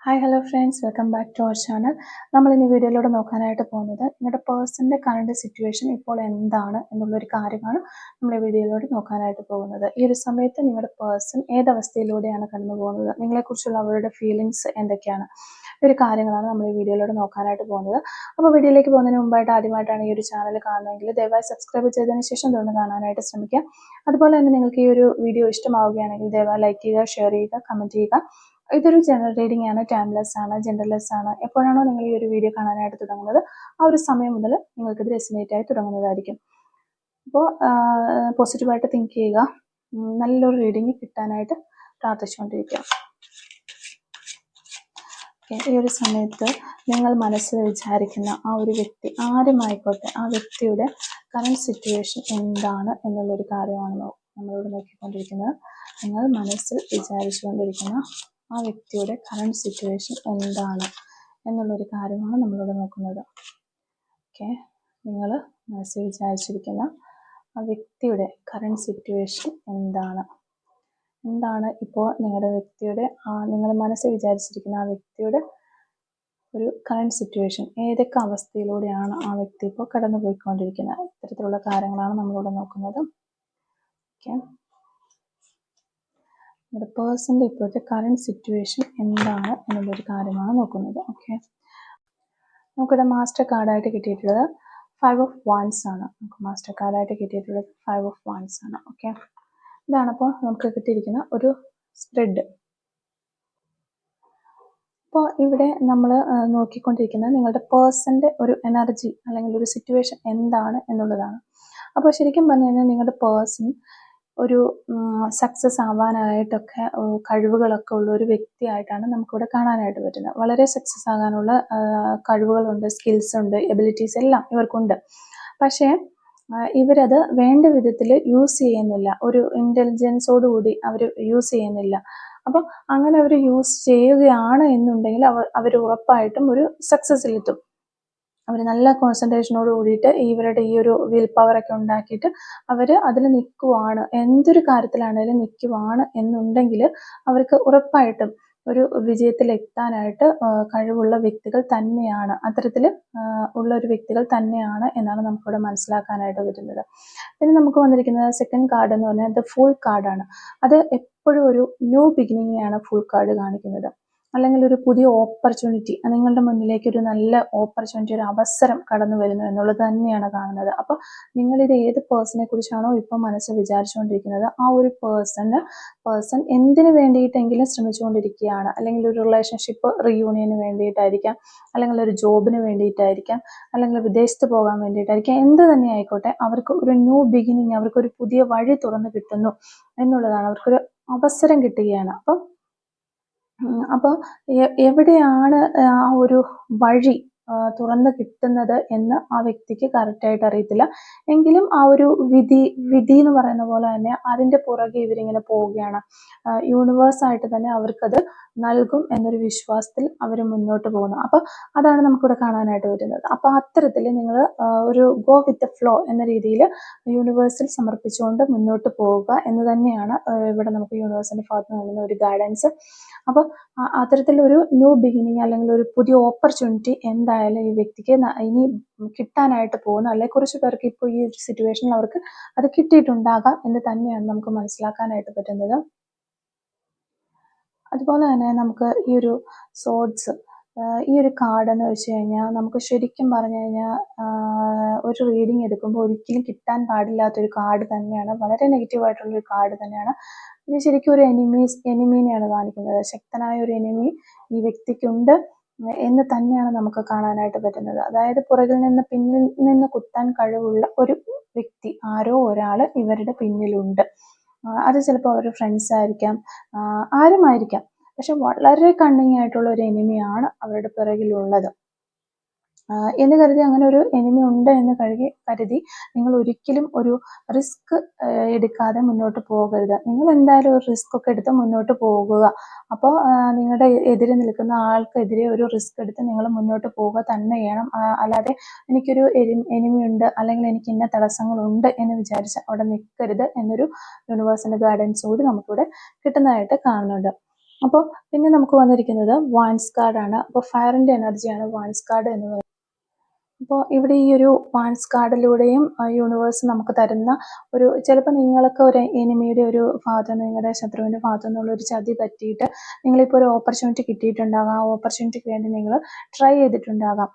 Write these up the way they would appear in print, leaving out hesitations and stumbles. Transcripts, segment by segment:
Hi hello friends, welcome back to our channel. നമ്മൾ ഇന്ന് വീഡിയോയിലൂടെ നോക്കാനായിട്ട് പോകുന്നത് നിങ്ങളുടെ പേഴ്സൻ്റെ കറണ്ട് സിറ്റുവേഷൻ ഇപ്പോൾ എന്താണ് എന്നുള്ളൊരു കാര്യമാണ് നമ്മൾ ഈ വീഡിയോയിലൂടെ നോക്കാനായിട്ട് പോകുന്നത്. ഈ ഒരു സമയത്ത് നിങ്ങളുടെ പേഴ്സൺ ഏതവസ്ഥയിലൂടെയാണ് കടന്നു പോകുന്നത്, നിങ്ങളെക്കുറിച്ചുള്ള അവരുടെ ഫീലിങ്സ് എന്തൊക്കെയാണ്, ഈ ഒരു കാര്യങ്ങളാണ് നമ്മൾ ഈ വീഡിയോയിലൂടെ നോക്കാനായിട്ട് പോകുന്നത്. അപ്പോൾ വീഡിയോയിലേക്ക് പോകുന്നതിന് മുമ്പായിട്ട് ആദ്യമായിട്ടാണ് ഈ ഒരു ചാനൽ കാണുന്നതെങ്കിൽ ദയവായി സബ്സ്ക്രൈബ് ചെയ്തതിന് ശേഷം തുടർന്ന് കാണാനായിട്ട് ശ്രമിക്കുക. അതുപോലെ തന്നെ നിങ്ങൾക്ക് ഈ ഒരു വീഡിയോ ഇഷ്ടമാവുകയാണെങ്കിൽ ദയവായി ലൈക്ക് ചെയ്യുക, ഷെയർ ചെയ്യുക, കമൻറ്റ് ചെയ്യുക. ഇതൊരു ജനറൽ റീഡിംഗ് ആണ്, ടൈംലെസ് ആണ്, ജെൻഡർലെസ് ആണ്. എപ്പോഴാണോ നിങ്ങൾ ഈ ഒരു വീഡിയോ കാണാനായിട്ട് തുടങ്ങുന്നത് ആ ഒരു സമയം മുതൽ നിങ്ങൾക്ക് ഇത് റെസിനേറ്റ് ആയി തുടങ്ങുന്നതായിരിക്കും. അപ്പോൾ പോസിറ്റീവായിട്ട് തിങ്ക് ചെയ്യുക, നല്ലൊരു റീഡിങ് കിട്ടാനായിട്ട് പ്രാർത്ഥിച്ചുകൊണ്ടിരിക്കുക. ഈ ഒരു സമയത്ത് നിങ്ങൾ മനസ്സിൽ വിചാരിക്കുന്ന ആ ഒരു വ്യക്തി ആരുമായിക്കോട്ടെ, ആ വ്യക്തിയുടെ കറണ്ട് സിറ്റുവേഷൻ എന്താണ് എന്നുള്ളൊരു കാര്യമാണ് നമ്മളോട് നോക്കിക്കൊണ്ടിരിക്കുന്നത്. നിങ്ങൾ മനസ്സിൽ വിചാരിച്ചുകൊണ്ടിരിക്കുന്ന ആ വ്യക്തിയുടെ കറണ്ട് സിറ്റുവേഷൻ എന്താണ് എന്നുള്ളൊരു കാര്യമാണ് നമ്മളോട് നോക്കുന്നത്. ഓക്കെ, നിങ്ങൾ മനസ്സിൽ വിചാരിച്ചിരിക്കുന്ന ആ വ്യക്തിയുടെ കറണ്ട് സിറ്റുവേഷൻ എന്താണ് ഇപ്പോൾ നിങ്ങളുടെ വ്യക്തിയുടെ നിങ്ങൾ മനസ്സിൽ വിചാരിച്ചിരിക്കുന്ന ആ വ്യക്തിയുടെ ഒരു കറണ്ട് സിറ്റുവേഷൻ, ഏതൊക്കെ അവസ്ഥയിലൂടെയാണ് ആ വ്യക്തി ഇപ്പോൾ കടന്നു പോയിക്കൊണ്ടിരിക്കുന്നത്, ഇത്തരത്തിലുള്ള കാര്യങ്ങളാണ് നമ്മളിവിടെ നോക്കുന്നത്. ഓക്കെ, നിങ്ങളുടെ പേഴ്സൻ്റെ ഇപ്പോഴത്തെ കറണ്ട് സിറ്റുവേഷൻ എന്താണ് എന്നുള്ളൊരു കാര്യമാണ് നോക്കുന്നത്. ഓക്കെ, നമുക്കിവിടെ മാസ്റ്റർ കാർഡായിട്ട് കിട്ടിയിട്ടുള്ളത് 5 of Wands ആണ്. നമുക്ക് മാസ്റ്റർ കാർഡായിട്ട് കിട്ടിയിട്ടുള്ളത് 5 of Wands ആണ്. ഓക്കെ, ഇതാണപ്പോൾ നമുക്ക് കിട്ടിയിരിക്കുന്ന ഒരു സ്പ്രെഡ്. അപ്പോൾ ഇവിടെ നമ്മൾ നോക്കിക്കൊണ്ടിരിക്കുന്നത് നിങ്ങളുടെ പേഴ്സൻ്റെ ഒരു എനർജി അല്ലെങ്കിൽ ഒരു സിറ്റുവേഷൻ എന്താണ് എന്നുള്ളതാണ്. അപ്പോൾ ശരിക്കും പറഞ്ഞു കഴിഞ്ഞാൽ നിങ്ങളുടെ പേഴ്സൺ ഒരു സക്സസ് ആവാനായിട്ടൊക്കെ കഴിവുകളൊക്കെ ഉള്ള ഒരു വ്യക്തിയായിട്ടാണ് നമുക്കിവിടെ കാണാനായിട്ട് പറ്റുന്നത്. വളരെ സക്സസ് ആകാനുള്ള കഴിവുകളുണ്ട്, സ്കിൽസ് ഉണ്ട്, എബിലിറ്റീസ് എല്ലാം ഇവർക്കുണ്ട്. പക്ഷേ ഇവരത് വേണ്ട വിധത്തിൽ യൂസ് ചെയ്യുന്നില്ല, ഒരു ഇൻ്റലിജൻസോടുകൂടി അവർ യൂസ് ചെയ്യുന്നില്ല. അപ്പോൾ അങ്ങനെ അവർ യൂസ് ചെയ്യുകയാണ് എന്നുണ്ടെങ്കിൽ അവർ ഉറപ്പായിട്ടും ഒരു സക്സസ്സിലെത്തും. അവർ നല്ല കോൺസെൻട്രേഷനോട് കൂടിയിട്ട് ഇവരുടെ ഈ ഒരു വിൽ പവറൊക്കെ ഉണ്ടാക്കിയിട്ട് അവർ അതിൽ നിൽക്കുവാണ്, എന്തൊരു കാര്യത്തിലാണെങ്കിലും നിൽക്കുവാണ് എന്നുണ്ടെങ്കിൽ അവർക്ക് ഉറപ്പായിട്ടും ഒരു വിജയത്തിലെത്താനായിട്ട് കഴിവുള്ള വ്യക്തികൾ തന്നെയാണ്, അത്തരത്തിൽ ഉള്ള ഒരു വ്യക്തികൾ തന്നെയാണ് എന്നാണ് നമുക്കിവിടെ മനസ്സിലാക്കാനായിട്ട് പറ്റുന്നത്. പിന്നെ നമുക്ക് വന്നിരിക്കുന്നത് സെക്കൻഡ് കാർഡ് എന്ന് പറഞ്ഞാൽ ദ ഫുൾ കാർഡാണ്. അത് എപ്പോഴും ഒരു ന്യൂ ബിഗിനിങ്ങിനെയാണ് ഫുൾ കാർഡ് കാണിക്കുന്നത്, അല്ലെങ്കിൽ ഒരു പുതിയ ഓപ്പർച്യൂണിറ്റി, നിങ്ങളുടെ മുന്നിലേക്ക് ഒരു നല്ല ഓപ്പർച്യൂണിറ്റി, ഒരു അവസരം കടന്നു വരുന്നു എന്നുള്ളത് തന്നെയാണ് കാണുന്നത്. അപ്പോൾ നിങ്ങളിത് ഏത് പേഴ്സണെ കുറിച്ചാണോ ഇപ്പം മനസ്സിൽ വിചാരിച്ചുകൊണ്ടിരിക്കുന്നത് ആ ഒരു പേഴ്സൺ എന്തിനു വേണ്ടിയിട്ടെങ്കിലും ശ്രമിച്ചുകൊണ്ടിരിക്കുകയാണ്. അല്ലെങ്കിൽ ഒരു റിലേഷൻഷിപ്പ് റീയൂണിയന് വേണ്ടിയിട്ടായിരിക്കാം, അല്ലെങ്കിൽ ഒരു ജോബിന് വേണ്ടിയിട്ടായിരിക്കാം, അല്ലെങ്കിൽ വിദേശത്ത് പോകാൻ വേണ്ടിയിട്ടായിരിക്കാം, എന്ത് തന്നെ ആയിക്കോട്ടെ അവർക്ക് ഒരു ന്യൂ ബിഗിനിങ്, അവർക്കൊരു പുതിയ വഴി തുറന്നു കിട്ടുന്നു എന്നുള്ളതാണ്, അവർക്കൊരു അവസരം കിട്ടുകയാണ്. അപ്പോൾ എവിടെയാണ് ആ ഒരു വഴി തുറന്ന് കിട്ടുന്നത് എന്ന് ആ വ്യക്തിക്ക് കറക്റ്റായിട്ട് അറിയത്തില്ല. എങ്കിലും ആ ഒരു വിധി എന്ന് പറയുന്ന പോലെ തന്നെ അതിൻ്റെ പുറകെ ഇവരിങ്ങനെ പോവുകയാണ്. യൂണിവേഴ്സായിട്ട് തന്നെ അവർക്കത് നൽകും എന്നൊരു വിശ്വാസത്തിൽ അവർ മുന്നോട്ട് പോകുന്നു. അപ്പോൾ അതാണ് നമുക്കിവിടെ കാണാനായിട്ട് വരുന്നത്. അപ്പോൾ അത്തരത്തിൽ നിങ്ങൾ ഒരു ഗോ വിത്ത് ദ ഫ്ലോ എന്ന രീതിയിൽ യൂണിവേഴ്സിൽ സമർപ്പിച്ചുകൊണ്ട് മുന്നോട്ട് പോവുക എന്ന് തന്നെയാണ് ഇവിടെ നമുക്ക് യൂണിവേഴ്സിൻ്റെ ഭാഗത്ത് നൽകുന്ന ഒരു ഗൈഡൻസ്. അപ്പോൾ അത്തരത്തിലൊരു ന്യൂ ബിഗിനിങ് അല്ലെങ്കിൽ ഒരു പുതിയ ഓപ്പർച്യൂണിറ്റി എന്തായാലും ഈ വ്യക്തിക്ക് ഇനി കിട്ടാനായിട്ട് പോകുന്നു, അല്ലെങ്കിൽ കുറച്ച് പേർക്ക് ഇപ്പോൾ ഈ ഒരു സിറ്റുവേഷനിൽ അവർക്ക് അത് കിട്ടിയിട്ടുണ്ടാകാം എന്ന് തന്നെയാണ് നമുക്ക് മനസ്സിലാക്കാനായിട്ട് പറ്റുന്നത്. അതുപോലെ തന്നെ നമുക്ക് ഈ ഒരു സോഡ്സ്, ഈ ഒരു കാർഡ് എന്ന് വെച്ച് കഴിഞ്ഞാൽ നമുക്ക് ശരിക്കും പറഞ്ഞു കഴിഞ്ഞാൽ ഒരു റീഡിങ് എടുക്കുമ്പോൾ ഒരിക്കലും കിട്ടാൻ പാടില്ലാത്തൊരു കാർഡ് തന്നെയാണ്, വളരെ നെഗറ്റീവായിട്ടുള്ളൊരു കാർഡ് തന്നെയാണ്. ഇത് ശരിക്കും ഒരു എനിമീനെയാണ് കാണിക്കുന്നത്. ശക്തനായ ഒരു എനിമി ഈ വ്യക്തിക്കുണ്ട് എന്ന് തന്നെയാണ് നമുക്ക് കാണാനായിട്ട് പറ്റുന്നത്. അതായത് പുറകിൽ നിന്ന് പിന്നിൽ നിന്ന് കുത്താൻ കഴിവുള്ള ഒരു വ്യക്തി, ആരോ ഒരാൾ ഇവരുടെ പിന്നിലുണ്ട്. അത് ചിലപ്പോൾ അവരുടെ ഫ്രണ്ട്സ് ആയിരിക്കാം, ആരുമായിരിക്കാം. പക്ഷെ വളരെ കണ്ണിങ് ആയിട്ടുള്ള ഒരു എനിമിയാണ് അവരുടെ പിറകിലുള്ളത് എന്ന് കരുതി അങ്ങനെ ഒരു എനിമി ഉണ്ട് എന്ന് കരുതി നിങ്ങൾ ഒരിക്കലും ഒരു റിസ്ക് എടുക്കാതെ മുന്നോട്ട് പോകരുത്. നിങ്ങൾ എന്തായാലും ഒരു റിസ്ക് ഒക്കെ എടുത്ത് മുന്നോട്ട് പോകുക. അപ്പോൾ നിങ്ങളുടെ എതിരെ നിൽക്കുന്ന ആൾക്കെതിരെ ഒരു റിസ്ക് എടുത്ത് നിങ്ങൾ മുന്നോട്ട് പോവുക തന്നെ ചെയ്യണം. അല്ലാതെ എനിക്കൊരു എനിമി ഉണ്ട് അല്ലെങ്കിൽ എനിക്ക് ഇന്ന തടസ്സങ്ങളുണ്ട് എന്ന് വിചാരിച്ച് അവിടെ നിൽക്കരുത് എന്നൊരു യൂണിവേഴ്സിൻ്റെ ഗൈഡൻസ് കൂടി നമുക്കിവിടെ കിട്ടുന്നതായിട്ട് കാണുന്നുണ്ട്. അപ്പോൾ പിന്നെ നമുക്ക് വന്നിരിക്കുന്നത് വാൻസ് കാർഡാണ്. അപ്പോൾ ഫയറിൻ്റെ എനർജിയാണ് വാൻസ് കാർഡ് എന്ന് പറയുന്നത്. അപ്പോൾ ഇവിടെ ഈ ഒരു വാൻസ് കാർഡിലൂടെയും യൂണിവേഴ്സ് നമുക്ക് തരുന്ന ഒരു ചിലപ്പോൾ നിങ്ങൾക്ക് ഒരു എനിമിയുടെ ഒരു ഭാഗത്ത് നിന്ന് നിങ്ങളുടെ ശത്രുവിൻ്റെ ഭാഗത്തു നിന്നുള്ള ഒരു ചതി പറ്റിയിട്ട് നിങ്ങളിപ്പോൾ ഒരു ഓപ്പർച്യൂണിറ്റി കിട്ടിയിട്ടുണ്ടാകാം. ആ ഓപ്പർച്യൂണിറ്റിക്ക് വേണ്ടി നിങ്ങൾ ട്രൈ ചെയ്തിട്ടുണ്ടാകാം.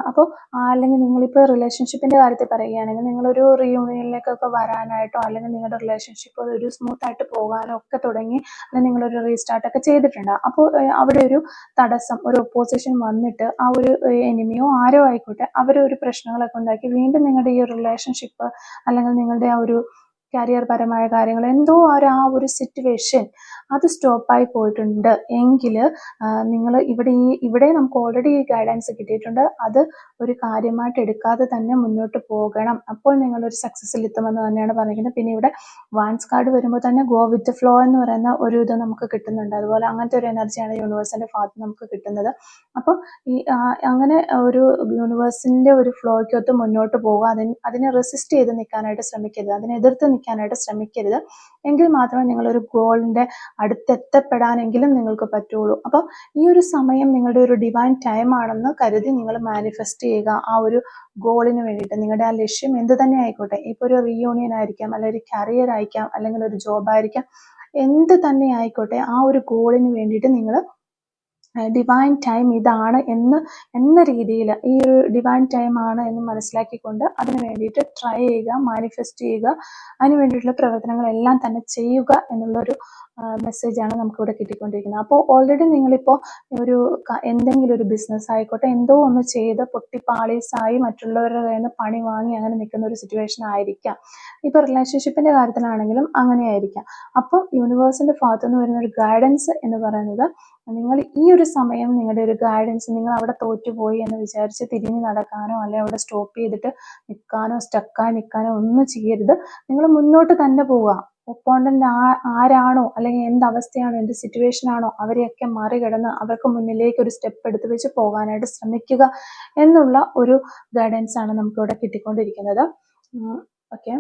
അപ്പോൾ അല്ലെങ്കിൽ നിങ്ങളിപ്പോൾ റിലേഷൻഷിപ്പിൻ്റെ കാര്യത്തിൽ പറയുകയാണെങ്കിൽ നിങ്ങളൊരു റീയൂണിയനിലേക്കൊക്കെ വരാനായിട്ടോ അല്ലെങ്കിൽ നിങ്ങളുടെ റിലേഷൻഷിപ്പ് ഒരു സ്മൂത്തായിട്ട് പോകാനോ ഒക്കെ തുടങ്ങി അല്ലെങ്കിൽ നിങ്ങളൊരു റീസ്റ്റാർട്ടൊക്കെ ചെയ്തിട്ടുണ്ടാകും. അപ്പോൾ അവിടെ ഒരു തടസ്സം, ഒരു ഒപ്പോസിഷൻ വന്നിട്ട് ആ ഒരു എനിമിയോ ആരോ ആയിക്കോട്ടെ അവരൊരു പ്രശ്നങ്ങളൊക്കെ ഉണ്ടാക്കി വീണ്ടും നിങ്ങളുടെ ഈ റിലേഷൻഷിപ്പ് അല്ലെങ്കിൽ നിങ്ങളുടെ ആ ഒരു കരിയർ പരമായ കാര്യങ്ങൾ എന്തോ ആ ഒരു സിറ്റുവേഷൻ അത് സ്റ്റോപ്പായി പോയിട്ടുണ്ട് എങ്കിൽ നിങ്ങൾ ഇവിടെ നമുക്ക് ഓൾറെഡി ഈ ഗൈഡൻസ് കിട്ടിയിട്ടുണ്ട്. അത് ഒരു കാര്യമായിട്ട് എടുക്കാതെ തന്നെ മുന്നോട്ട് പോകണം. അപ്പോൾ നിങ്ങളൊരു സക്സസ്സിൽ എത്തുമെന്ന് തന്നെയാണ് പറയുന്നത്. പിന്നെ ഇവിടെ വാൻസ് കാർഡ് വരുമ്പോൾ തന്നെ ഗോ വിത്ത് ഫ്ലോ എന്ന് പറയുന്ന ഒരു ഇത് നമുക്ക് കിട്ടുന്നുണ്ട്. അതുപോലെ അങ്ങനത്തെ ഒരു എനർജിയാണ് യൂണിവേഴ്സിന്റെ ഭാഗത്ത് നമുക്ക് കിട്ടുന്നത്. അപ്പോൾ അങ്ങനെ ഒരു യൂണിവേഴ്സിന്റെ ഒരു ഫ്ലോയ്ക്കൊത്ത് മുന്നോട്ട് പോകുക. അതിനെ റെസിസ്റ്റ് ചെയ്ത് നിൽക്കാനായിട്ട് ശ്രമിക്കരുത്, അതിനെ എതിർത്ത് നിൽക്കാനായിട്ട് ശ്രമിക്കരുത്. എങ്കിൽ മാത്രമേ നിങ്ങളൊരു ഗോളിന്റെ അടുത്തെത്തപ്പെടാനെങ്കിലും നിങ്ങൾക്ക് പറ്റുള്ളൂ. അപ്പോൾ ഈ ഒരു സമയം നിങ്ങളുടെ ഒരു ഡിവൈൻ ടൈം ആണെന്ന് കരുതി നിങ്ങൾ മാനിഫെസ്റ്റ് ചെയ്യുക ആ ഒരു ഗോളിന് വേണ്ടിയിട്ട്. നിങ്ങളുടെ ആ ലക്ഷ്യം എന്ത് തന്നെ ആയിക്കോട്ടെ, ഇപ്പോൾ ഒരു റീയൂണിയൻ ആയിരിക്കാം, അല്ലെങ്കിൽ ഒരു കരിയർ ആയിരിക്കാം, അല്ലെങ്കിൽ ഒരു ജോബ് ആയിരിക്കാം, എന്ത് തന്നെ ആയിക്കോട്ടെ ആ ഒരു ഗോളിന് വേണ്ടിയിട്ട് നിങ്ങൾ ഡിവൈൻ ടൈം ഇതാണ് എന്ന രീതിയിൽ ഈ ഒരു ഡിവൈൻ ടൈം ആണ് എന്ന് മനസ്സിലാക്കിക്കൊണ്ട് അതിന് വേണ്ടിയിട്ട് ട്രൈ ചെയ്യുക, മാനിഫെസ്റ്റ് ചെയ്യുക, അതിന് വേണ്ടിയിട്ടുള്ള പ്രവർത്തനങ്ങളെല്ലാം തന്നെ ചെയ്യുക എന്നുള്ളൊരു മെസ്സേജാണ് നമുക്കിവിടെ കിട്ടിക്കൊണ്ടിരിക്കുന്നത്. അപ്പോൾ ഓൾറെഡി നിങ്ങളിപ്പോൾ എന്തെങ്കിലും ഒരു ബിസിനസ് ആയിക്കോട്ടെ എന്തോ ഒന്ന് ചെയ്ത് പൊട്ടിപ്പാളീസായി മറ്റുള്ളവരുടെ കയ്യിൽ നിന്ന് പണി വാങ്ങി അങ്ങനെ നിൽക്കുന്ന ഒരു സിറ്റുവേഷൻ ആയിരിക്കാം. ഇപ്പോൾ റിലേഷൻഷിപ്പിൻ്റെ കാര്യത്തിലാണെങ്കിലും അങ്ങനെയായിരിക്കാം. അപ്പോൾ യൂണിവേഴ്സിൻ്റെ ഭാഗത്തുനിന്ന് വരുന്ന ഒരു ഗൈഡൻസ് എന്ന് പറയുന്നത് നിങ്ങൾ ഈ ഒരു സമയം നിങ്ങളുടെ ഒരു ഗൈഡൻസ്, നിങ്ങൾ അവിടെ തോറ്റുപോയി എന്ന് വിചാരിച്ച് തിരിഞ്ഞു നടക്കാനോ അല്ലെങ്കിൽ അവിടെ സ്റ്റോപ്പ് ചെയ്തിട്ട് നിൽക്കാനോ സ്റ്റക്കായി നിൽക്കാനോ ഒന്നും ചെയ്യരുത്. നിങ്ങൾ മുന്നോട്ട് തന്നെ പോവുക. ഒപ്പോണ്ടന്റ് ആരാണോ അല്ലെങ്കിൽ എന്തവസ്ഥയാണോ എന്ത് സിറ്റുവേഷൻ ആണോ അവരെയൊക്കെ മറികടന്ന് അവർക്ക് മുന്നിലേക്ക് ഒരു സ്റ്റെപ്പ് എടുത്ത് വെച്ച് പോകാനായിട്ട് ശ്രമിക്കുക എന്നുള്ള ഒരു ഗൈഡൻസ് ആണ് നമുക്കിവിടെ കിട്ടിക്കൊണ്ടിരിക്കുന്നത്. ഓക്കെ,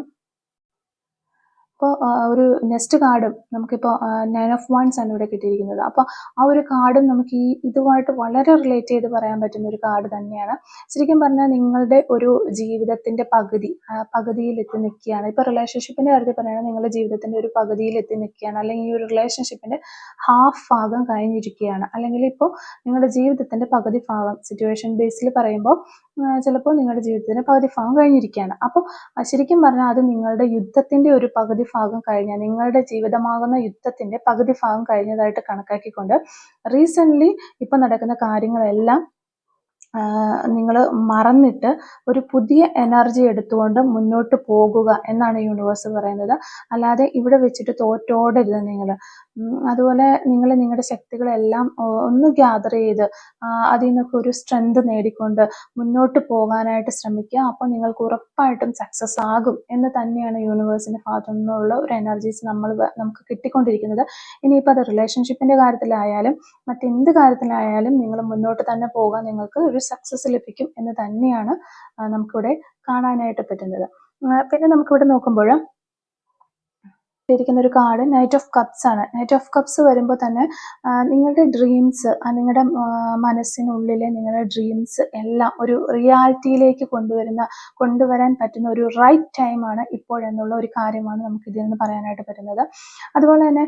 അപ്പോൾ ഒരു നെക്സ്റ്റ് കാർഡും നമുക്കിപ്പോൾ 9 ഓഫ് വൺസ് ആണ് ഇവിടെ കിട്ടിയിരിക്കുന്നത്. അപ്പോൾ ആ ഒരു കാർഡും നമുക്ക് ഇതുമായിട്ട് വളരെ റിലേറ്റ് ചെയ്ത് പറയാൻ പറ്റുന്ന ഒരു കാർഡ് തന്നെയാണ്. ശരിക്കും പറഞ്ഞാൽ നിങ്ങളുടെ ഒരു ജീവിതത്തിന്റെ പകുതിയിൽ എത്തി നിൽക്കുകയാണ്. ഇപ്പോൾ റിലേഷൻഷിപ്പിന്റെ കാര്യത്തിൽ പറയുകയാണെങ്കിൽ നിങ്ങളുടെ ജീവിതത്തിന്റെ ഒരു പകുതിയിൽ എത്തി നിൽക്കുകയാണ്, അല്ലെങ്കിൽ ഈ ഒരു റിലേഷൻഷിപ്പിന്റെ ഹാഫ് ഭാഗം കഴിഞ്ഞിരിക്കുകയാണ്, അല്ലെങ്കിൽ ഇപ്പോൾ നിങ്ങളുടെ ജീവിതത്തിന്റെ പകുതി ഭാഗം സിറ്റുവേഷൻ ബേസിൽ പറയുമ്പോൾ ചിലപ്പോൾ നിങ്ങളുടെ ജീവിതത്തിന്റെ പകുതി ഭാഗം കഴിഞ്ഞിരിക്കുകയാണ്. അപ്പോൾ ശരിക്കും പറഞ്ഞാൽ അത് നിങ്ങളുടെ യുദ്ധത്തിന്റെ ഒരു പകുതി ഭാഗം കഴിഞ്ഞാൽ നിങ്ങളുടെ ജീവിതമാകുന്ന യുദ്ധത്തിന്റെ പകുതി ഭാഗം കഴിഞ്ഞതായിട്ട് കണക്കാക്കിക്കൊണ്ട് റീസെൻ്റ്ലി ഇപ്പം നടക്കുന്ന കാര്യങ്ങളെല്ലാം നിങ്ങൾ മറന്നിട്ട് ഒരു പുതിയ എനർജി എടുത്തുകൊണ്ട് മുന്നോട്ട് പോകുക എന്നാണ് യൂണിവേഴ്സ് പറയുന്നത്. അല്ലാതെ ഇവിടെ വെച്ചിട്ട് തോറ്റോടരുത് നിങ്ങൾ. അതുപോലെ നിങ്ങൾ നിങ്ങളുടെ ശക്തികളെല്ലാം ഒന്ന് ഗ്യാദർ ചെയ്ത് അതിൽ നിന്നൊക്കെ ഒരു സ്ട്രെങ്ത് നേടിക്കൊണ്ട് മുന്നോട്ട് പോകാനായിട്ട് ശ്രമിക്കുക. അപ്പോൾ നിങ്ങൾക്ക് ഉറപ്പായിട്ടും സക്സസ് ആകും എന്ന് തന്നെയാണ് യൂണിവേഴ്സിൻ്റെ ഭാഗത്തു നിന്നുള്ള ഒരു എനർജീസ് നമുക്ക് കിട്ടിക്കൊണ്ടിരിക്കുന്നത്. ഇനിയിപ്പോൾ അത് റിലേഷൻഷിപ്പിൻ്റെ കാര്യത്തിലായാലും മറ്റെന്ത് കാര്യത്തിലായാലും നിങ്ങൾ മുന്നോട്ട് തന്നെ പോകാൻ നിങ്ങൾക്ക് ഒരു സക്സസ് ലഭിക്കും എന്ന് തന്നെയാണ് നമുക്കിവിടെ കാണാനായിട്ട് പറ്റുന്നത്. പിന്നെ നമുക്കിവിടെ നോക്കുമ്പോൾ ഇരിക്കുന്ന ഒരു കാർഡ് നൈറ്റ് ഓഫ് കപ്സ് ആണ്. നൈറ്റ് ഓഫ് കപ്സ് വരുമ്പോൾ തന്നെ നിങ്ങളുടെ ഡ്രീംസ്, നിങ്ങളുടെ മനസ്സിനുള്ളിലെ നിങ്ങളുടെ ഡ്രീംസ് എല്ലാം ഒരു റിയാലിറ്റിയിലേക്ക് കൊണ്ടുവരാൻ പറ്റുന്ന ഒരു റൈറ്റ് ടൈമാണ് ഇപ്പോഴെന്നുള്ള ഒരു കാര്യമാണ് നമുക്ക് ഇതിൽ നിന്ന് പറയാനായിട്ട് പറ്റുന്നത്. അതുപോലെ തന്നെ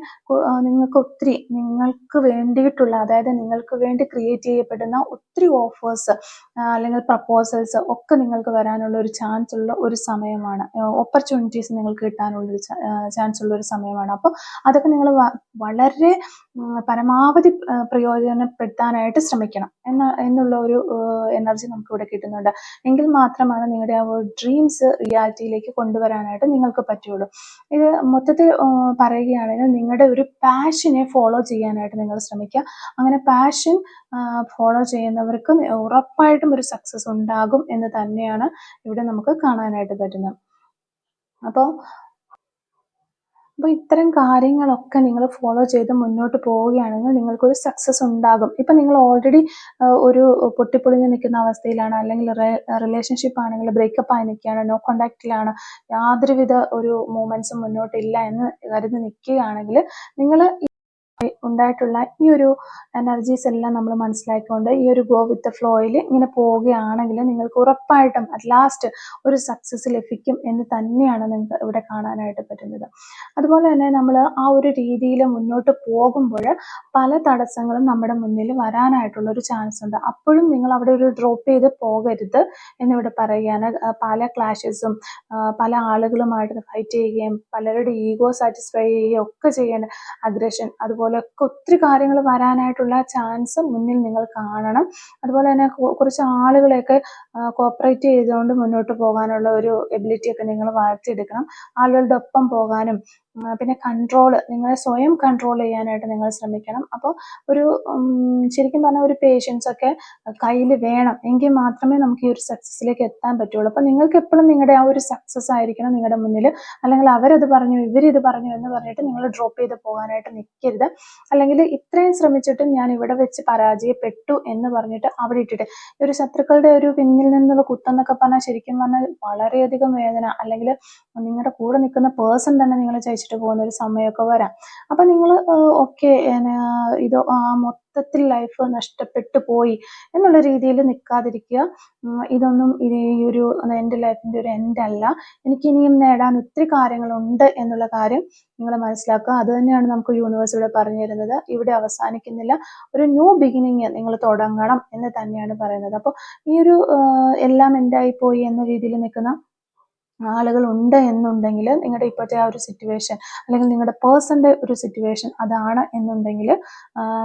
നിങ്ങൾക്ക് വേണ്ടിയിട്ടുള്ള, അതായത് നിങ്ങൾക്ക് വേണ്ടി ക്രിയേറ്റ് ചെയ്യപ്പെടുന്ന ഒത്തിരി ഓഫേഴ്സ് അല്ലെങ്കിൽ പ്രപ്പോസൽസ് ഒക്കെ നിങ്ങൾക്ക് വരാനുള്ള ഒരു ചാൻസ് ഉള്ള ഒരു സമയമാണ്. ഓപ്പർച്യൂണിറ്റീസ് നിങ്ങൾക്ക് കിട്ടാനുള്ളൊരു ചാൻസ് ഒരു സമയമാണ്. അപ്പോൾ അതൊക്കെ നിങ്ങൾ വളരെ പരമാവധി പ്രയോജനപ്പെടുത്താനായിട്ട് ശ്രമിക്കണം എന്നുള്ള ഒരു എനർജി നമുക്ക് ഇവിടെ കിട്ടുന്നുണ്ട്. എങ്കിൽ മാത്രമാണ് നിങ്ങളുടെ ആ ഡ്രീംസ് റിയാലിറ്റിയിലേക്ക് കൊണ്ടുവരാനായിട്ട് നിങ്ങൾക്ക് പറ്റുള്ളൂ. ഇത് മൊത്തത്തിൽ പറയുകയാണെങ്കിൽ നിങ്ങളുടെ ഒരു പാഷനെ ഫോളോ ചെയ്യാനായിട്ട് നിങ്ങൾ ശ്രമിക്കുക. അങ്ങനെ പാഷൻ ഫോളോ ചെയ്യുന്നവർക്ക് ഉറപ്പായിട്ടും ഒരു സക്സസ് ഉണ്ടാകും എന്ന് തന്നെയാണ് ഇവിടെ നമുക്ക് കാണാനായിട്ട് പറ്റുന്നത്. അപ്പോൾ ഇത്തരം കാര്യങ്ങളൊക്കെ നിങ്ങൾ ഫോളോ ചെയ്ത് മുന്നോട്ട് പോവുകയാണെങ്കിൽ നിങ്ങൾക്കൊരു സക്സസ് ഉണ്ടാകും. ഇപ്പം നിങ്ങൾ ഓൾറെഡി ഒരു പൊട്ടിപ്പൊളിഞ്ഞ് നിൽക്കുന്ന അവസ്ഥയിലാണ്, അല്ലെങ്കിൽ റിലേഷൻഷിപ്പ് ആണെങ്കിൽ ബ്രേക്കപ്പ് ആയി നിൽക്കുകയാണ്, നോ കോണ്ടാക്റ്റിലാണ്, യാതൊരുവിധ ഒരു മൂവ്മെൻറ്റ്സും മുന്നോട്ടില്ല എന്ന് കരുതി നിൽക്കുകയാണെങ്കിൽ നിങ്ങൾ ഉണ്ടായിട്ടുള്ള ഈ ഒരു എനർജീസ് എല്ലാം നമ്മൾ മനസ്സിലാക്കിക്കൊണ്ട് ഈ ഒരു ഗോ വിത്ത് ഫ്ലോയിൽ ഇങ്ങനെ പോവുകയാണെങ്കിൽ നിങ്ങൾക്ക് ഉറപ്പായിട്ടും അറ്റ് ലാസ്റ്റ് ഒരു സക്സസ് ലഭിക്കും എന്ന് തന്നെയാണ് നിങ്ങൾക്ക് ഇവിടെ കാണാനായിട്ട് പറ്റുന്നത്. അതുപോലെ തന്നെ നമ്മൾ ആ ഒരു രീതിയിൽ മുന്നോട്ട് പോകുമ്പോൾ പല തടസ്സങ്ങളും നമ്മുടെ മുന്നിൽ വരാനായിട്ടുള്ള ഒരു ചാൻസ് ഉണ്ട്. അപ്പോഴും നിങ്ങൾ അവിടെ ഒരു ഡ്രോപ്പ് ചെയ്ത് പോകരുത് എന്നിവിടെ പറയുകയാണ്. പല ക്ലാഷസും പല ആളുകളുമായിട്ട് ഫൈറ്റ് ചെയ്യുകയും പലരുടെ ഈഗോ സാറ്റിസ്ഫൈ ചെയ്യുകയും ഒക്കെ ചെയ്യേണ്ട അഗ്രഷൻ അതുപോലെയൊക്കെ ഒത്തിരി കാര്യങ്ങൾ വരാനായിട്ടുള്ള ചാൻസ് മുന്നിൽ നിങ്ങൾ കാണണം. അതുപോലെ തന്നെ കുറച്ച് ആളുകളെയൊക്കെ കോപ്പറേറ്റ് ചെയ്തുകൊണ്ട് മുന്നോട്ട് പോകാനുള്ള ഒരു എബിലിറ്റി ഒക്കെ നിങ്ങൾ വളർത്തിയെടുക്കണം. ആളുകളുടെ ഒപ്പം പോകാനും പിന്നെ നിങ്ങളെ സ്വയം കൺട്രോൾ ചെയ്യാനായിട്ട് നിങ്ങൾ ശ്രമിക്കണം. അപ്പോൾ ഒരു ശരിക്കും പറഞ്ഞാൽ ഒരു പേഷ്യൻസ് ഒക്കെ കയ്യിൽ വേണം, എങ്കിൽ മാത്രമേ നമുക്ക് ഈ ഒരു സക്സസ്സിലേക്ക് എത്താൻ പറ്റുള്ളൂ. അപ്പോൾ നിങ്ങൾക്ക് എപ്പോഴും നിങ്ങളുടെ ആ ഒരു സക്സസ് ആയിരിക്കണം നിങ്ങളുടെ മുന്നിൽ. അല്ലെങ്കിൽ അവരത് പറഞ്ഞു ഇവരിത് പറഞ്ഞു എന്ന് പറഞ്ഞിട്ട് നിങ്ങൾ ഡ്രോപ്പ് ചെയ്ത് പോകാനായിട്ട് നിൽക്കരുത്. അല്ലെങ്കിൽ ഇത്രയും ശ്രമിച്ചിട്ടും ഞാൻ ഇവിടെ വെച്ച് പരാജയപ്പെട്ടു എന്ന് പറഞ്ഞിട്ട് അവിടെ ഇട്ടിട്ട് ഒരു ശത്രുക്കളുടെ ഒരു പിന്നിൽ നിന്നുള്ള കുത്തെന്നൊക്കെ പറഞ്ഞാൽ ശരിക്കും പറഞ്ഞാൽ വളരെയധികം വേദന, അല്ലെങ്കിൽ നിങ്ങളുടെ കൂടെ നിൽക്കുന്ന പേഴ്സൺ തന്നെ നിങ്ങളെ ചതിച്ചിട്ട് പോകുന്ന ഒരു സമയമൊക്കെ വരാം. അപ്പം നിങ്ങൾ ഓക്കെ ഇത് മൊത്തത്തിൽ ലൈഫ് നഷ്ടപ്പെട്ടു പോയി എന്നുള്ള രീതിയിൽ നിൽക്കാതിരിക്കുക. ഇതൊന്നും ഈ ഒരു എൻ്റെ ലൈഫിൻ്റെ ഒരു എൻഡ് അല്ല, എനിക്ക് ഇനിയും നേടാൻ ഒത്തിരി കാര്യങ്ങളുണ്ട് എന്നുള്ള കാര്യം നിങ്ങൾ മനസ്സിലാക്കുക. അത് തന്നെയാണ് നമുക്ക് യൂണിവേഴ്സ് ഇവിടെ പറഞ്ഞു തരുന്നത്. ഇവിടെ അവസാനിക്കുന്നില്ല, ഒരു ന്യൂ ബിഗിനിങ് നിങ്ങൾ തുടങ്ങണം എന്ന് തന്നെയാണ് പറയുന്നത്. അപ്പോൾ ഈ ഒരു എല്ലാം എൻഡായി പോയി എന്ന രീതിയിൽ നിൽക്കുന്ന ആളുകൾ ഉണ്ട് എന്നുണ്ടെങ്കിൽ നിങ്ങളുടെ ഇപ്പോഴത്തെ ആ ഒരു സിറ്റുവേഷൻ അല്ലെങ്കിൽ നിങ്ങളുടെ പേഴ്സൻ്റെ ഒരു സിറ്റുവേഷൻ അതാണ് എന്നുണ്ടെങ്കിൽ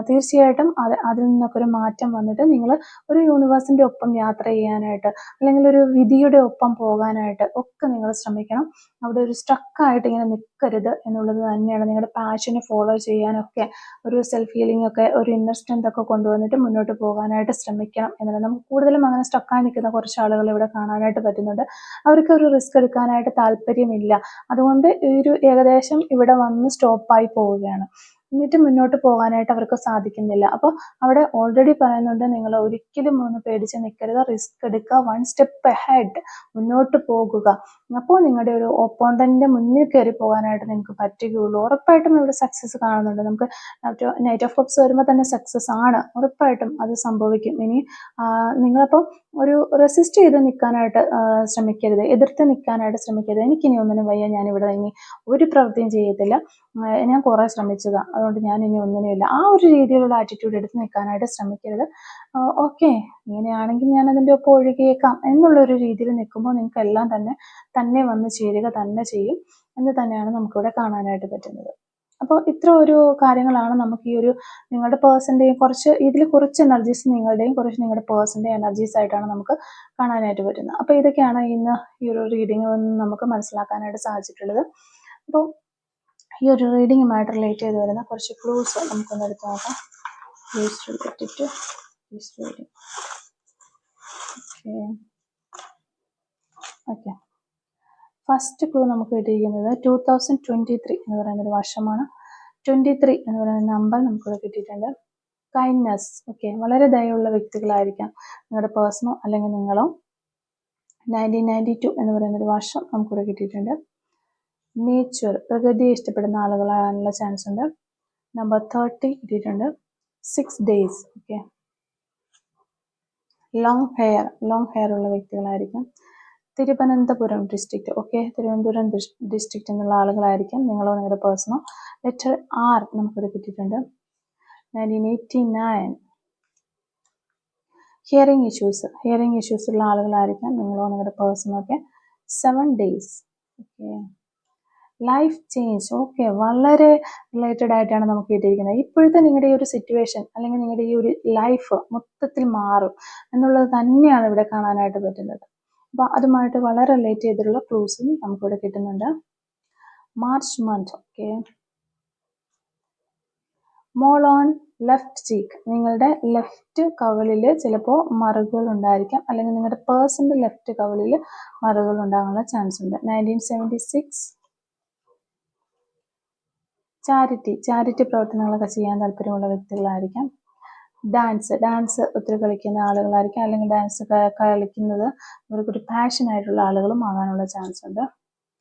തീർച്ചയായിട്ടും അതിൽ നിന്നൊക്കെ ഒരു മാറ്റം വന്നിട്ട് നിങ്ങൾ ഒരു യൂണിവേഴ്സിൻ്റെ ഒപ്പം യാത്ര ചെയ്യാനായിട്ട് അല്ലെങ്കിൽ ഒരു വിധിയുടെ ഒപ്പം പോകാനായിട്ട് ഒക്കെ നിങ്ങൾ ശ്രമിക്കണം. അവിടെ ഒരു സ്ട്രക്കായിട്ട് ഇങ്ങനെ നിൽക്കരുത് എന്നുള്ളത് തന്നെയാണ്. നിങ്ങളുടെ പാഷനെ ഫോളോ ചെയ്യാനൊക്കെ ഒരു സെൽഫ് ഹീലിംഗ് ഒക്കെ ഒരു ഇന്നർ സ്ട്രെങ്ത് ഒക്കെ കൊണ്ടുവന്നിട്ട് മുന്നോട്ട് പോകാനായിട്ട് ശ്രമിക്കണം എന്നുള്ളത്. നമുക്ക് കൂടുതലും അങ്ങനെ സ്ട്രക്കായി നിൽക്കുന്ന കുറച്ച് ആളുകൾ ഇവിടെ കാണാനായിട്ട് പറ്റുന്നുണ്ട്. അവർക്ക് ഒരു റിസ്ക് എടുക്കാനായിട്ട് താല്പര്യമില്ല. അതുകൊണ്ട് ഒരു ഏകദേശം ഇവിടെ വന്ന് സ്റ്റോപ്പായി പോവുകയാണ്. എന്നിട്ട് മുന്നോട്ട് പോകാനായിട്ട് അവർക്ക് സാധിക്കുന്നില്ല. അപ്പോൾ അവിടെ ഓൾറെഡി പറയുന്നുണ്ട്, നിങ്ങൾ ഒരിക്കലും ഒന്ന് പേടിച്ച് നിൽക്കരുത്, റിസ്ക് എടുക്കുക, 1 സ്റ്റെപ്പ് അഹെഡ് മുന്നോട്ട് പോകുക. അപ്പോൾ നിങ്ങളുടെ ഒരു ഓപ്പോണ്ടന്റിന്റെ മുന്നിൽ കയറി പോകാനായിട്ട് നിങ്ങൾക്ക് പറ്റുകയുള്ളൂ. ഉറപ്പായിട്ടും ഇവിടെ സക്സസ് കാണുന്നുണ്ട്. നമുക്ക് നൈറ്റ് ഓഫ് കപ്സ് വരുമ്പോൾ തന്നെ സക്സസ് ആണ്, ഉറപ്പായിട്ടും അത് സംഭവിക്കും. ഇനി നിങ്ങളപ്പോൾ ഒരു റെസിസ്റ്റ് ചെയ്ത് നിൽക്കാനായിട്ട് ശ്രമിക്കരുത്, എതിർത്ത് നിൽക്കാനായിട്ട് ശ്രമിക്കരുത്. എനിക്കിനി ഒന്നിനും വയ്യ, ഞാനിവിടെ ഇനി ഒരു പ്രവൃത്തിയും ചെയ്യത്തില്ല, ഞാൻ കുറേ ശ്രമിച്ചതാണ്, അതുകൊണ്ട് ഞാൻ ഇനി ഒന്നിനുമില്ല, ആ ഒരു രീതിയിലുള്ള ആറ്റിറ്റ്യൂഡ് എടുത്ത് നിൽക്കാനായിട്ട് ശ്രമിക്കരുത്. ഓക്കെ, ഇങ്ങനെയാണെങ്കിൽ ഞാൻ അതിൻ്റെ ഒപ്പം ഒഴുകിയേക്കാം എന്നുള്ളൊരു രീതിയിൽ നിൽക്കുമ്പോൾ നിങ്ങൾക്ക് എല്ലാം തന്നെ വന്ന് ചേരുക തന്നെ ചെയ്യും എന്ന് തന്നെയാണ് നമുക്കിവിടെ കാണാനായിട്ട് പറ്റുന്നത്. അപ്പോൾ ഇത്ര ഒരു കാര്യങ്ങളാണ് നമുക്ക് ഈ ഒരു നിങ്ങളുടെ പേഴ്സൻ്റെയും കുറച്ച് എനർജീസ് നിങ്ങളുടെയും കുറച്ച് നിങ്ങളുടെ പേഴ്സൻ്റെയും എനർജീസ് ആയിട്ടാണ് നമുക്ക് കാണാനായിട്ട് പറ്റുന്നത്. അപ്പോൾ ഇതൊക്കെയാണ് ഇന്ന് ഈ ഒരു റീഡിംഗ് നമുക്ക് മനസ്സിലാക്കാനായിട്ട് സാധിച്ചിട്ടുള്ളത്. അപ്പോൾ ഈ ഒരു റീഡിങ്ങുമായിട്ട് റിലേറ്റ് ചെയ്ത് വരുന്ന കുറച്ച് ക്ലൂസ് നമുക്കൊന്ന് എടുത്ത് നോക്കാം. Clues related to this reading. Okay, first clue നമുക്ക് കിട്ടിയിരിക്കുന്നത് 2023 എന്ന് പറയുന്നൊരു വർഷമാണ്. 23 എന്ന് പറയുന്ന നമ്പർ നമുക്കിവിടെ കിട്ടിയിട്ടുണ്ട്. കൈൻഡ്നെസ്, ഓക്കെ, വളരെ ദയയുള്ള വ്യക്തികളായിരിക്കാം നിങ്ങളുടെ പേഴ്സണോ അല്ലെങ്കിൽ നിങ്ങളോ. 1992 എന്ന് പറയുന്നൊരു വർഷം നമുക്കിവിടെ കിട്ടിയിട്ടുണ്ട്. നേച്ചർ, പ്രകൃതിയെ ഇഷ്ടപ്പെടുന്ന ആളുകളാകാനുള്ള ചാൻസ് ഉണ്ട്. നമ്പർ 30 കിട്ടിയിട്ടുണ്ട്. 6 days, ഓക്കെ. ലോങ് ഹെയർ ഉള്ള വ്യക്തികളായിരിക്കാം. Thiruvananthapuram district, okay, Thiruvananthapuram district എന്നുള്ള ആളുകളായിരിക്കാം നിങ്ങളോ നിങ്ങളുടെ പേഴ്സണോ. ലെറ്റർ R നമുക്കിവിടെ കിട്ടിയിട്ടുണ്ട്. 1989. ഹിയറിംഗ് ഇഷ്യൂസ് ഉള്ള ആളുകളായിരിക്കാം നിങ്ങളോ നിങ്ങളുടെ പേഴ്സണോ ഒക്കെ. 7 days, okay. Life change, okay, വളരെ റിലേറ്റഡ് ആയിട്ടാണ് നമുക്ക് കിട്ടിയിരിക്കുന്നത്. ഇപ്പോഴത്തെ നിങ്ങളുടെ ഈ ഒരു സിറ്റുവേഷൻ അല്ലെങ്കിൽ നിങ്ങളുടെ ഈ ഒരു ലൈഫ് മൊത്തത്തിൽ മാറും എന്നുള്ളത് തന്നെയാണ് ഇവിടെ കാണാനായിട്ട് പറ്റുന്നത്. അപ്പോൾ അതുമായിട്ട് വളരെ റിലേറ്റ് ചെയ്തിട്ടുള്ള ക്ലൂസും നമുക്കിവിടെ കിട്ടുന്നുണ്ട്. March month, okay. Mall on left cheek, നിങ്ങളുടെ ലെഫ്റ്റ് കവിളിൽ ചിലപ്പോൾ മറുകൾ ഉണ്ടായിരിക്കാം, അല്ലെങ്കിൽ നിങ്ങളുടെ പേഴ്സൻ്റെ ലെഫ്റ്റ് കവിളിൽ മറുകൾ ഉണ്ടാകാനുള്ള ചാൻസ് ഉണ്ട്. 1976. ചാരിറ്റി പ്രവർത്തനങ്ങളൊക്കെ ചെയ്യാൻ താല്പര്യമുള്ള വ്യക്തികളായിരിക്കാം. ഡാൻസ് ഒത്തിരി കളിക്കുന്ന ആളുകളായിരിക്കാം, അല്ലെങ്കിൽ ഡാൻസ് കളിക്കുന്നത് അവർക്കൊരു പാഷൻ ആയിട്ടുള്ള ആളുകളും ആകാനുള്ള ചാൻസ് ഉണ്ട്.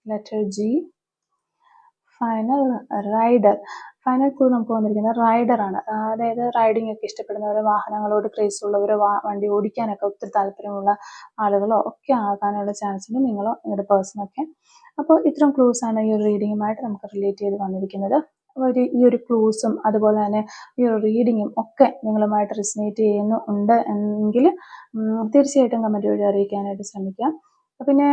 Letter G. Final rider, final clue നമുക്ക് വന്നിരിക്കുന്നത് റൈഡറാണ്. അതായത് റൈഡിംഗ് ഒക്കെ ഇഷ്ടപ്പെടുന്നവരോ വാഹനങ്ങളോട് ക്രേസ് ഉള്ളവരോ വണ്ടി ഓടിക്കാനൊക്കെ ഒത്തിരി താല്പര്യമുള്ള ആളുകളോ ഒക്കെ ആകാനുള്ള ചാൻസ് ഉണ്ട്, നിങ്ങളോ നിങ്ങളുടെ പേഴ്സണൊക്കെ. അപ്പോൾ ഇത്തരം ക്ലൂസ് ആണ് ഈ ഒരു റീഡിങ്ങുമായിട്ട് നമുക്ക് റിലേറ്റ് ചെയ്ത് വന്നിരിക്കുന്നത്. ഈ ഒരു ക്ലൂസും അതുപോലെ തന്നെ ഈ ഒരു റീഡിങ്ങും ഒക്കെ നിങ്ങളുമായിട്ട് റെസനേറ്റ് ചെയ്യുന്നുണ്ട് എങ്കിൽ തീർച്ചയായിട്ടും കമൻറ്റ് വഴി അറിയിക്കാനായിട്ട് ശ്രമിക്കാം. പിന്നെ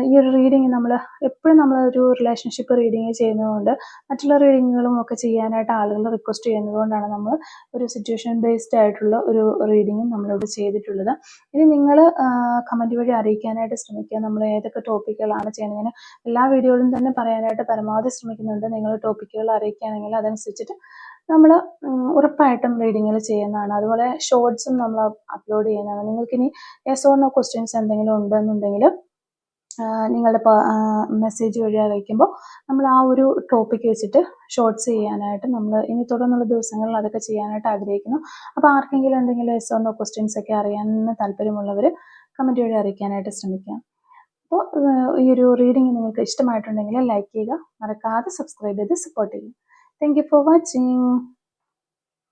ഈ ഒരു റീഡിങ് നമ്മൾ എപ്പോഴും നമ്മളൊരു റിലേഷൻഷിപ്പ് റീഡിങ് ചെയ്യുന്നതുകൊണ്ട് മറ്റുള്ള റീഡിങ്ങുകളും ഒക്കെ ചെയ്യാനായിട്ട് ആളുകൾ റിക്വസ്റ്റ് ചെയ്യുന്നതുകൊണ്ടാണ് നമ്മൾ ഒരു സിറ്റുവേഷൻ ബേസ്ഡ് ആയിട്ടുള്ള ഒരു റീഡിങ്ങും നമ്മളിവിടെ ചെയ്തിട്ടുള്ളത്. ഇനി നിങ്ങൾ കമൻറ്റ് വഴി അറിയിക്കാനായിട്ട് ശ്രമിക്കുക നമ്മൾ ഏതൊക്കെ ടോപ്പിക്കുകളാണ് ചെയ്യുന്നതിന്. എല്ലാ വീഡിയോയിലും തന്നെ പറയാനായിട്ട് പരമാവധി ശ്രമിക്കുന്നുണ്ട്. നിങ്ങൾ ടോപ്പിക്കുകൾ അറിയിക്കുകയാണെങ്കിൽ അതനുസരിച്ചിട്ട് നമ്മൾ ഉറപ്പായിട്ടും റീഡിങ്ങുകൾ ചെയ്യുന്നതാണ്. അതുപോലെ ഷോർട്സും നമ്മൾ അപ്ലോഡ് ചെയ്യുന്നതാണ്. നിങ്ങൾക്കിനി യെസ് ഓർ നോ ക്വസ്റ്റ്യൻസ് എന്തെങ്കിലും ഉണ്ടെന്നുണ്ടെങ്കിൽ നിങ്ങളുടെ മെസ്സേജ് വഴി അറിയിക്കുമ്പോൾ നമ്മൾ ആ ഒരു ടോപ്പിക്ക് വെച്ചിട്ട് ഷോർട്സ് ചെയ്യാനായിട്ട് നമ്മൾ ഇനി തുടർന്നുള്ള ദിവസങ്ങളിൽ അതൊക്കെ ചെയ്യാനായിട്ട് ആഗ്രഹിക്കുന്നു. അപ്പോൾ ആർക്കെങ്കിലും എന്തെങ്കിലും യെസ് ഓർ നോ ക്വസ്റ്റ്യൻസ് ഒക്കെ അറിയാൻ താല്പര്യമുള്ളവർ കമൻറ്റ് വഴി അറിയിക്കാനായിട്ട് ശ്രമിക്കാം. അപ്പോൾ ഈ ഒരു റീഡിങ് നിങ്ങൾക്ക് ഇഷ്ടമായിട്ടുണ്ടെങ്കിൽ ലൈക്ക് ചെയ്യുക, മറക്കാതെ സബ്സ്ക്രൈബ് ചെയ്ത് സപ്പോർട്ട് ചെയ്യുക. Thank you for watching.